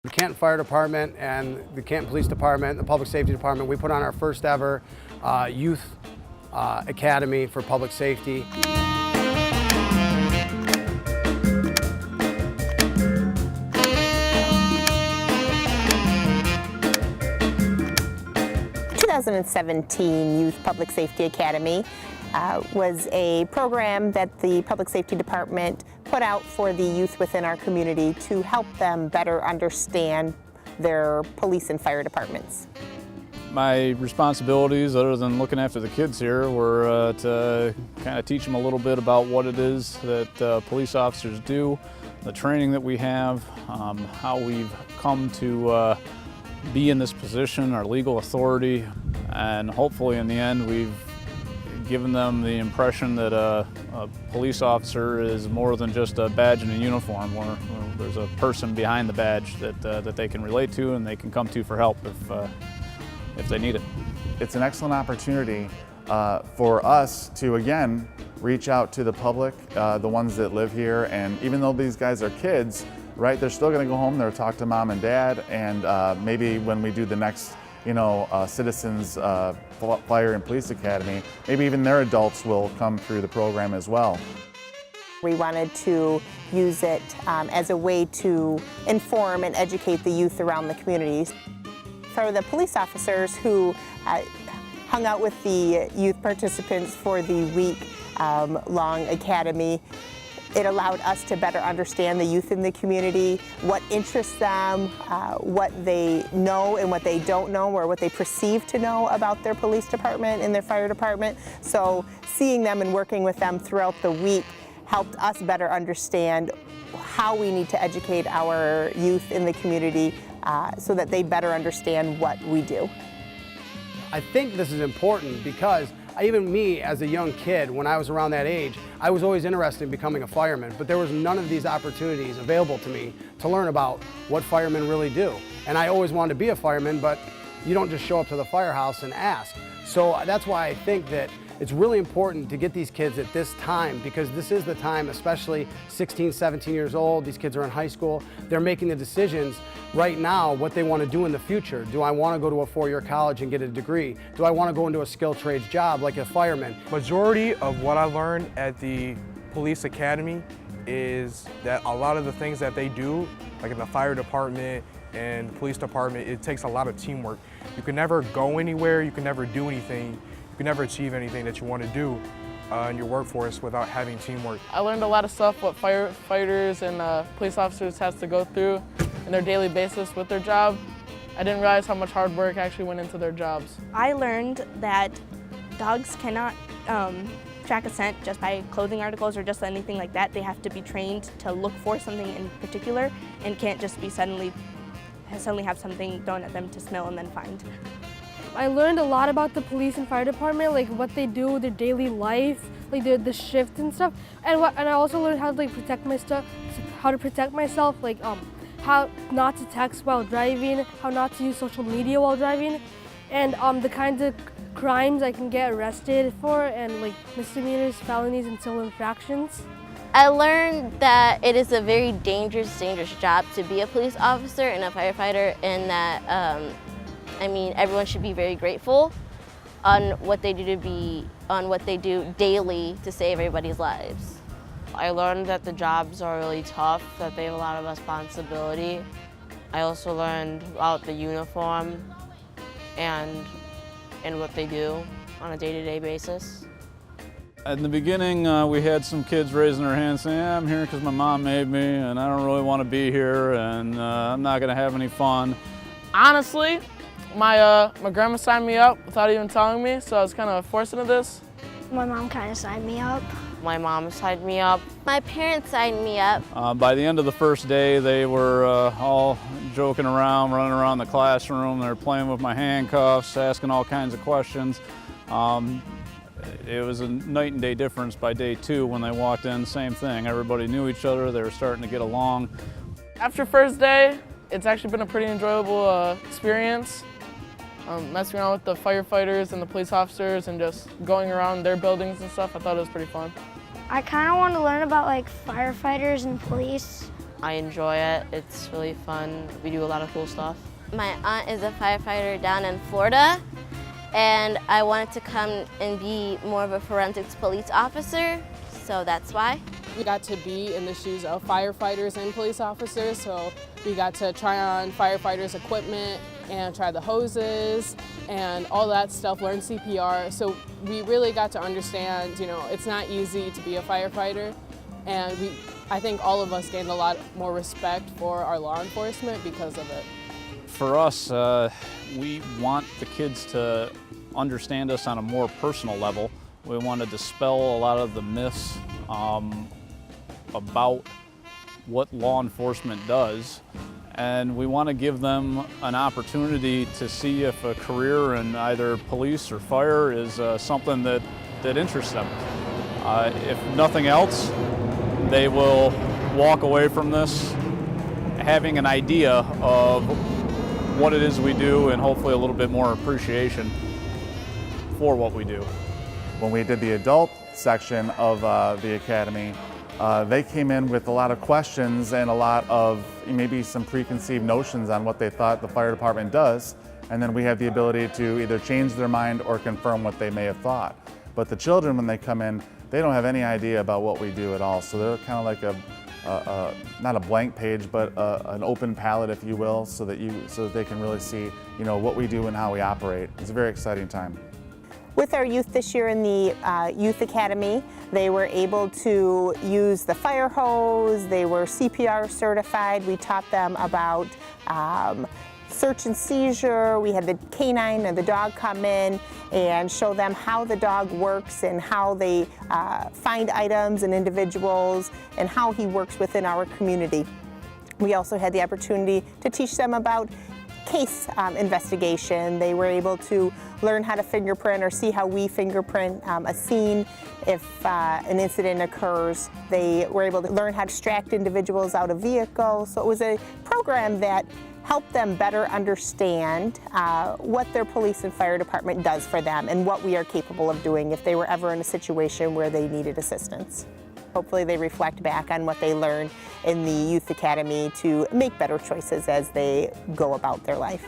The Canton Fire Department and the Canton Police Department, the Public Safety Department, we put on our first ever youth academy for public safety. The 2017 Youth Public Safety Academy was a program that the Public Safety Department put out for the youth within our community to help them better understand their police and fire departments. My responsibilities, other than looking after the kids here, were to kind of teach them a little bit about what it is that police officers do, the training that we have, how we've come to be in this position, our legal authority, and hopefully in the end we've given them the impression that a police officer is more than just a badge and a uniform, where there's a person behind the badge that they can relate to and they can come to for help if they need it. It's an excellent opportunity for us to, again, reach out to the public, the ones that live here, and even though these guys are kids, right, they're still going to go home, they'll talk to mom and dad, and maybe when we do the next Citizens Fire and Police Academy, maybe even their adults will come through the program as well. We wanted to use it as a way to inform and educate the youth around the communities. For the police officers who hung out with the youth participants for the week-long academy, it allowed us to better understand the youth in the community, what interests them, what they know and what they don't know, or what they perceive to know about their police department and their fire department. So seeing them and working with them throughout the week helped us better understand how we need to educate our youth in the community so that they better understand what we do. I think this is important because even me as a young kid, when I was around that age, I was always interested in becoming a fireman, but there was none of these opportunities available to me to learn about what firemen really do. And I always wanted to be a fireman, but you don't just show up to the firehouse and ask. So that's why I think that it's really important to get these kids at this time, because this is the time, especially 16, 17 years old, these kids are in high school, they're making the decisions right now what they want to do in the future. Do I want to go to a four-year college and get a degree? Do I want to go into a skilled trades job like a fireman? Majority of what I learned at the police academy is that a lot of the things that they do, like in the fire department and police department, it takes a lot of teamwork. You can never go anywhere, you can never do anything, you can never achieve anything that you want to do in your workforce without having teamwork. I learned a lot of stuff what firefighters and police officers have to go through in their daily basis with their job. I didn't realize how much hard work actually went into their jobs. I learned that dogs cannot track a scent just by clothing articles or just anything like that. They have to be trained to look for something in particular and can't just be suddenly have something thrown at them to smell and then find. I learned a lot about the police and fire department, like what they do, their daily life, like the shift and stuff. And I also learned how to protect myself, like how not to text while driving, how not to use social media while driving, and the kinds of crimes I can get arrested for, and like misdemeanors, felonies, and civil infractions. I learned that it is a very dangerous job to be a police officer and a firefighter, and that everyone should be very grateful on what they do daily to save everybody's lives. I learned that the jobs are really tough, that they have a lot of responsibility. I also learned about the uniform and what they do on a day-to-day basis. In the beginning, we had some kids raising their hands saying, yeah, I'm here because my mom made me and I don't really want to be here and I'm not going to have any fun. Honestly, my grandma signed me up without even telling me, so I was kind of forced into this. My mom kind of signed me up. My mom signed me up. My parents signed me up. By the end of the first day, they were all joking around, running around the classroom. They were playing with my handcuffs, asking all kinds of questions. It was a night and day difference by day 2 when they walked in, same thing. Everybody knew each other, they were starting to get along. After first day, it's actually been a pretty enjoyable experience. Messing around with the firefighters and the police officers and just going around their buildings and stuff, I thought it was pretty fun. I kind of want to learn about like firefighters and police I enjoy it. It's really fun. We do a lot of cool stuff. My aunt is a firefighter down in Florida, and I wanted to come and be more of a forensics police officer, so that's why. We got to be in the shoes of firefighters and police officers, so we got to try on firefighters' equipment and try the hoses and all that stuff, learn CPR. So we really got to understand, it's not easy to be a firefighter, and I think all of us gained a lot more respect for our law enforcement because of it. For us, we want the kids to understand us on a more personal level. We want to dispel a lot of the myths about what law enforcement does, and we want to give them an opportunity to see if a career in either police or fire is something that interests them. If nothing else, they will walk away from this having an idea of what it is we do and hopefully a little bit more appreciation for what we do. When we did the adult section of the academy, they came in with a lot of questions and a lot of maybe some preconceived notions on what they thought the fire department does, and then we have the ability to either change their mind or confirm what they may have thought. But the children, when they come in, they don't have any idea about what we do at all, so they're kind of like not a blank page, but an open palette, if you will, so that they can really see what we do and how we operate. It's a very exciting time. With our youth this year in the Youth Academy, they were able to use the fire hose, they were CPR certified, we taught them about search and seizure, we had the canine and the dog come in and show them how the dog works and how they find items and individuals and how he works within our community. We also had the opportunity to teach them about case investigation. They were able to learn how to fingerprint or see how we fingerprint a scene if an incident occurs. They were able to learn how to extract individuals out of vehicles. So it was a program that helped them better understand what their police and fire department does for them and what we are capable of doing if they were ever in a situation where they needed assistance. Hopefully they reflect back on what they learned in the Youth Academy to make better choices as they go about their life.